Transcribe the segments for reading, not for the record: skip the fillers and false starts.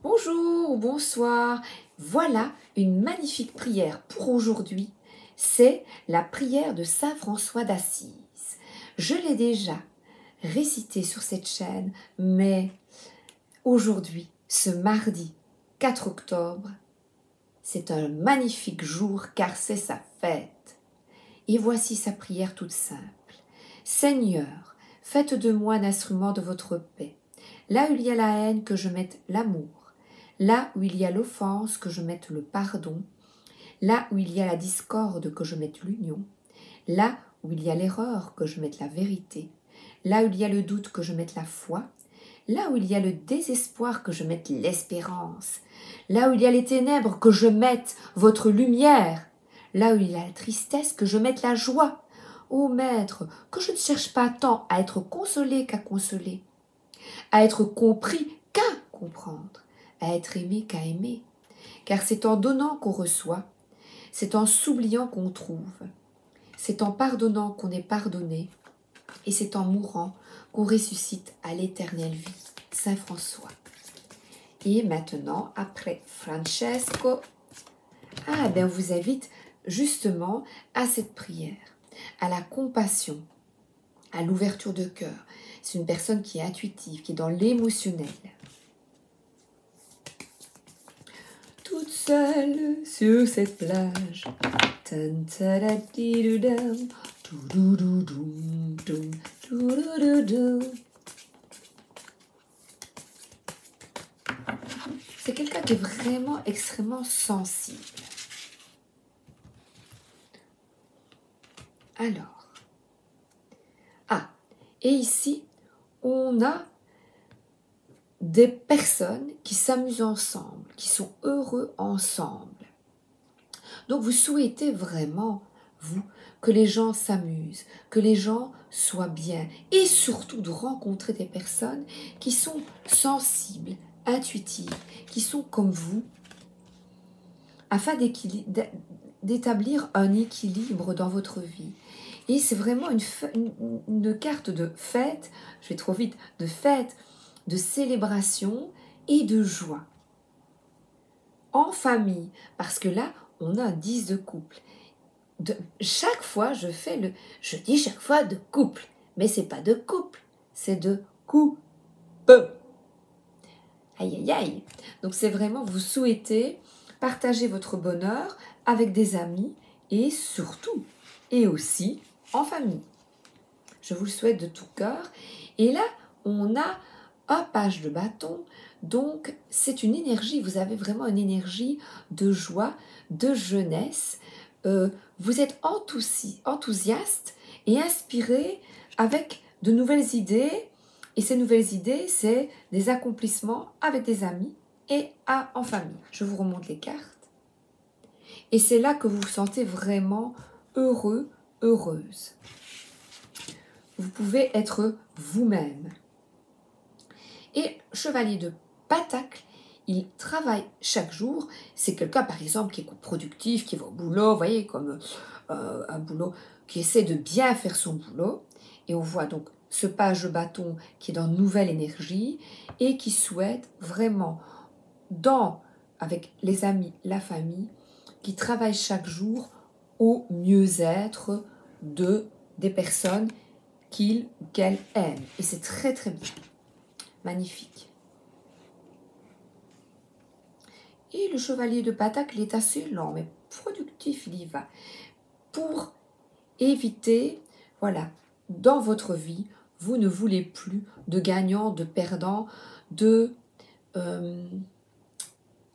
Bonjour ou bonsoir. Voilà une magnifique prière pour aujourd'hui. C'est la prière de Saint François d'Assise. Je l'ai déjà récitée sur cette chaîne, mais aujourd'hui, ce mardi 4 octobre, c'est un magnifique jour car c'est sa fête. Et voici sa prière toute simple. Seigneur, faites de moi un instrument de votre paix. Là où il y a la haine, que je mette l'amour. Là où il y a l'offense, que je mette le pardon. Là où il y a la discorde, que je mette l'union. Là où il y a l'erreur, que je mette la vérité. Là où il y a le doute, que je mette la foi. Là où il y a le désespoir, que je mette l'espérance. Là où il y a les ténèbres, que je mette votre lumière. Là où il y a la tristesse, que je mette la joie. Ô Maître, que je ne cherche pas tant à être consolé qu'à consoler, à être compris qu'à comprendre, à être aimé qu'à aimer. Car c'est en donnant qu'on reçoit, c'est en s'oubliant qu'on trouve, c'est en pardonnant qu'on est pardonné, et c'est en mourant qu'on ressuscite à l'éternelle vie. Saint François. Et maintenant, après Francesco, on vous invite justement à cette prière, à la compassion, à l'ouverture de cœur. C'est une personne qui est intuitive, qui est dans l'émotionnel. Toute seule sur cette plage. C'est quelqu'un qui est vraiment extrêmement sensible. Alors, et ici, on a des personnes qui s'amusent ensemble, qui sont heureux ensemble. Donc vous souhaitez vraiment, vous, que les gens s'amusent, que les gens soient bien, et surtout de rencontrer des personnes qui sont sensibles, intuitives, qui sont comme vous, afin d'établir un équilibre dans votre vie. Et c'est vraiment une carte de fête, je vais trop vite, de fête, de célébration et de joie. En famille, parce que là, on a un 10 de couple. Chaque fois, je dis chaque fois de couple, mais c'est pas de couple, c'est de couple. Aïe, aïe, aïe. Donc c'est vraiment, vous souhaitez partager votre bonheur avec des amis et surtout, et aussi en famille. Je vous le souhaite de tout cœur. Et là, on a un page de bâton. Donc, c'est une énergie, vous avez vraiment une énergie de joie, de jeunesse. Vous êtes enthousiaste et inspiré avec de nouvelles idées. Et ces nouvelles idées, c'est des accomplissements avec des amis et en famille. Je vous remonte les cartes. Et c'est là que vous vous sentez vraiment heureux, heureuse. Vous pouvez être vous-même. Et chevalier de Pentacle, il travaille chaque jour. C'est quelqu'un, par exemple, qui est productif, qui va au boulot, vous voyez, comme un boulot, qui essaie de bien faire son boulot. Et on voit donc ce page de bâton qui est dans nouvelle énergie et qui souhaite vraiment, avec les amis, la famille, qui travaille chaque jour au mieux-être des personnes qu'il ou qu'elle aime. Et c'est très très bien. Magnifique. Et le chevalier de Pentacle est assez lent, mais productif, il y va. Pour éviter, voilà, dans votre vie, vous ne voulez plus de gagnants, de perdants,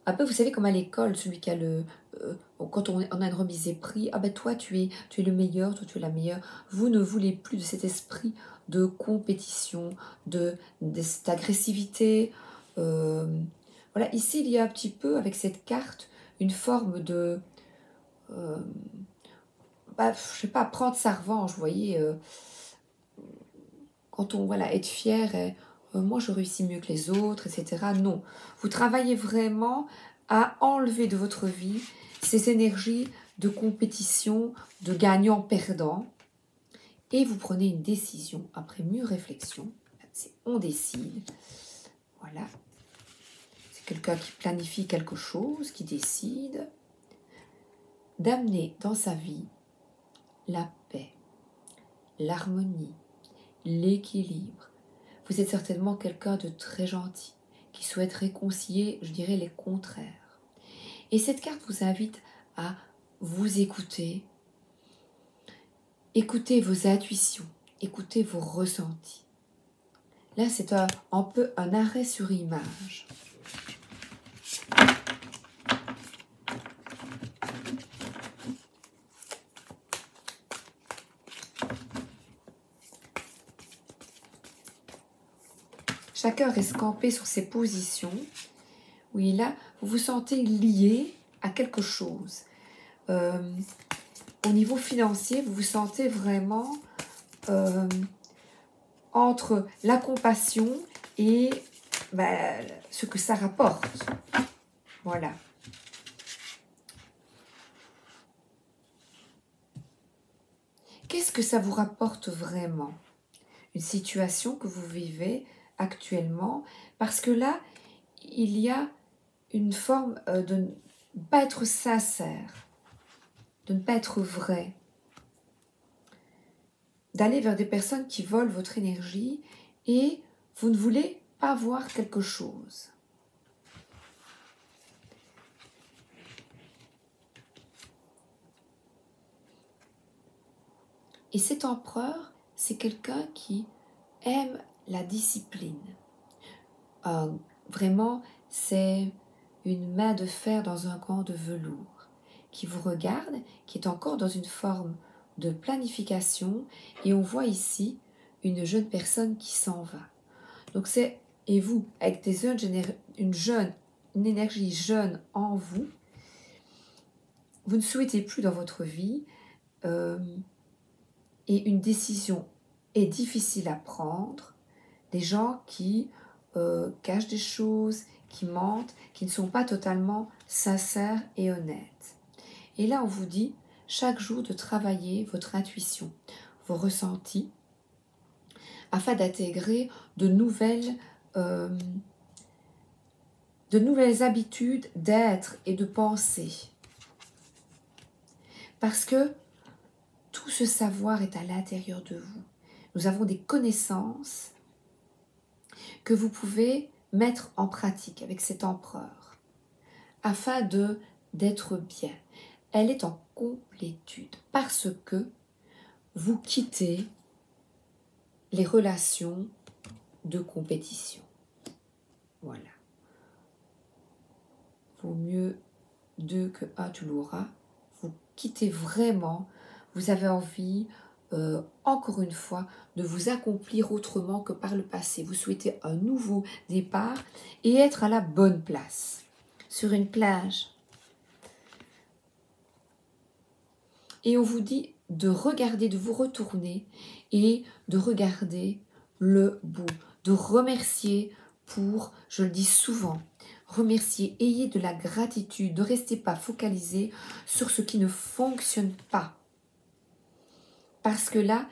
un peu, vous savez, comme à l'école, celui qui a quand on a une remise des prix, ah ben toi tu es le meilleur, toi tu es la meilleure. Vous ne voulez plus de cet esprit de compétition, de cette agressivité. Voilà, ici il y a un petit peu avec cette carte une forme de, je sais pas, prendre sa revanche, vous voyez, quand on, voilà, être fier et moi je réussis mieux que les autres, etc. Non, vous travaillez vraiment à enlever de votre vie ces énergies de compétition, de gagnant-perdant, et vous prenez une décision après mûre réflexion. On décide. Voilà. C'est quelqu'un qui planifie quelque chose, qui décide d'amener dans sa vie la paix, l'harmonie, l'équilibre. Vous êtes certainement quelqu'un de très gentil, qui souhaite réconcilier, je dirais, les contraires. Et cette carte vous invite à vous écouter, écouter vos intuitions, écouter vos ressentis. Là, c'est un peu un arrêt sur image. Chacun reste campé sur ses positions. Oui, là, vous vous sentez lié à quelque chose. Au niveau financier, vous vous sentez vraiment entre la compassion et ce que ça rapporte. Voilà. Qu'est-ce que ça vous rapporte vraiment? Une situation que vous vivez actuellement, parce que là, il y a une forme de ne pas être sincère, de ne pas être vrai, d'aller vers des personnes qui volent votre énergie et vous ne voulez pas voir quelque chose. Et cet empereur, c'est quelqu'un qui aime la discipline. Vraiment, c'est une main de fer dans un gant de velours qui vous regarde, qui est encore dans une forme de planification, et on voit ici une jeune personne qui s'en va. Donc c'est, et vous, avec une énergie jeune en vous, vous ne souhaitez plus dans votre vie, et une décision est difficile à prendre, des gens qui cachent des choses, qui mentent, qui ne sont pas totalement sincères et honnêtes. Et là, on vous dit chaque jour de travailler votre intuition, vos ressentis, afin d'intégrer de nouvelles habitudes d'être et de penser. Parce que tout ce savoir est à l'intérieur de vous. Nous avons des connaissances que vous pouvez mettre en pratique avec cet empereur afin d'être bien. Elle est en complétude parce que vous quittez les relations de compétition. Voilà. Vaut mieux 2 que 1, tu l'auras. Vous quittez vraiment, vous avez envie, encore une fois, de vous accomplir autrement que par le passé. Vous souhaitez un nouveau départ et être à la bonne place, sur une plage. Et on vous dit de regarder, de vous retourner et de regarder le bout, de remercier pour, je le dis souvent, remercier, ayez de la gratitude, ne restez pas focalisé sur ce qui ne fonctionne pas. Parce que là,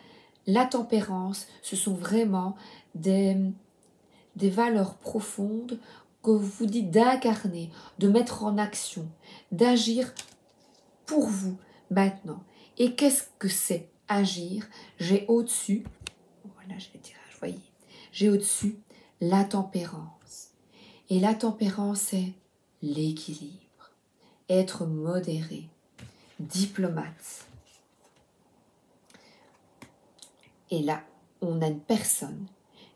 la tempérance, ce sont vraiment des valeurs profondes que vous dites d'incarner, de mettre en action, d'agir pour vous maintenant. Et qu'est-ce que c'est agir? J'ai au-dessus, voilà, je vais tirer, vous voyez, j'ai au-dessus la tempérance. Et la tempérance, c'est l'équilibre, être modéré, diplomate. Et là, on a une personne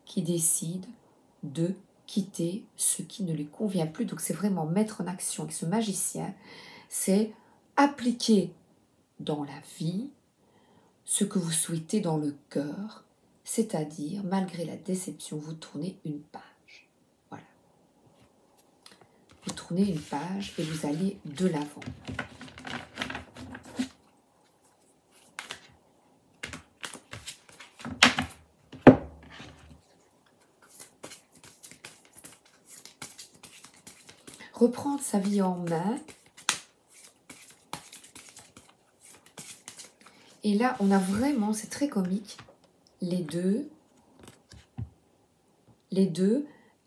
qui décide de quitter ce qui ne lui convient plus. Donc, c'est vraiment mettre en action avec ce magicien, c'est appliquer dans la vie ce que vous souhaitez dans le cœur, c'est-à-dire, malgré la déception, vous tournez une page. Voilà. Vous tournez une page et vous allez de l'avant. Reprendre sa vie en main. Et là, on a vraiment, c'est très comique, les deux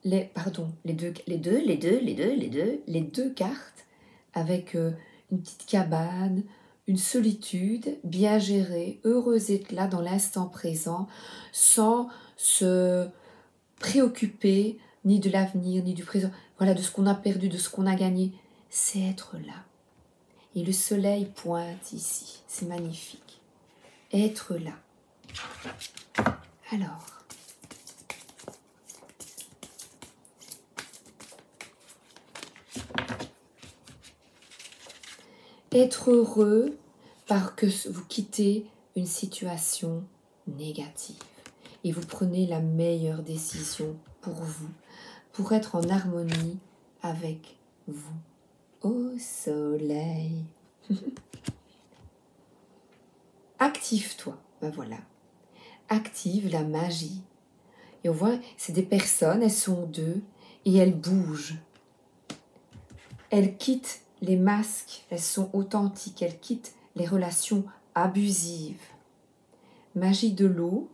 les deux cartes avec une petite cabane, une solitude bien gérée, heureuse d'être là dans l'instant présent, sans se préoccuper ni de l'avenir, ni du présent, voilà, de ce qu'on a perdu, de ce qu'on a gagné. C'est être là. Et le soleil pointe ici, c'est magnifique. Être là. Alors, être heureux parce que vous quittez une situation négative et vous prenez la meilleure décision pour vous, pour être en harmonie avec vous. Au soleil. Active-toi, ben voilà. Active la magie. Et on voit, c'est des personnes, elles sont deux et elles bougent. Elles quittent les masques, elles sont authentiques, elles quittent les relations abusives. Magie de l'eau,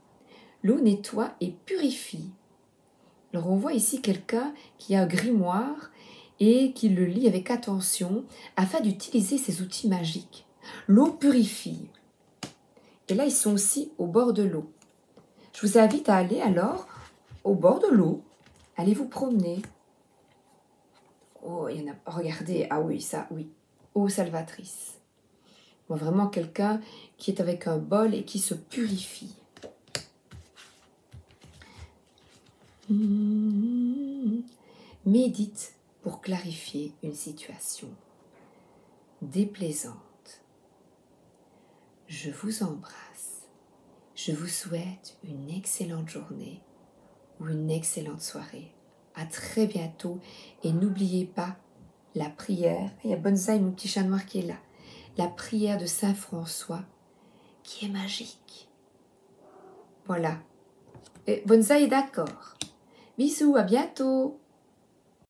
l'eau nettoie et purifie. Alors on voit ici quelqu'un qui a un grimoire et qui le lit avec attention afin d'utiliser ses outils magiques. L'eau purifie. Et là, ils sont aussi au bord de l'eau. Je vous invite à aller alors au bord de l'eau. Allez vous promener. Oh, il y en a. Regardez. Ah oui, ça, oui. Eau salvatrice. On voit vraiment quelqu'un qui est avec un bol et qui se purifie. Médite pour clarifier une situation déplaisante. Je vous embrasse. Je vous souhaite une excellente journée ou une excellente soirée. À très bientôt et n'oubliez pas la prière. Il y a Bonsaï, mon petit chat noir qui est là. La prière de Saint François qui est magique. Voilà. Et Bonsaï est d'accord. Bisous, à bientôt.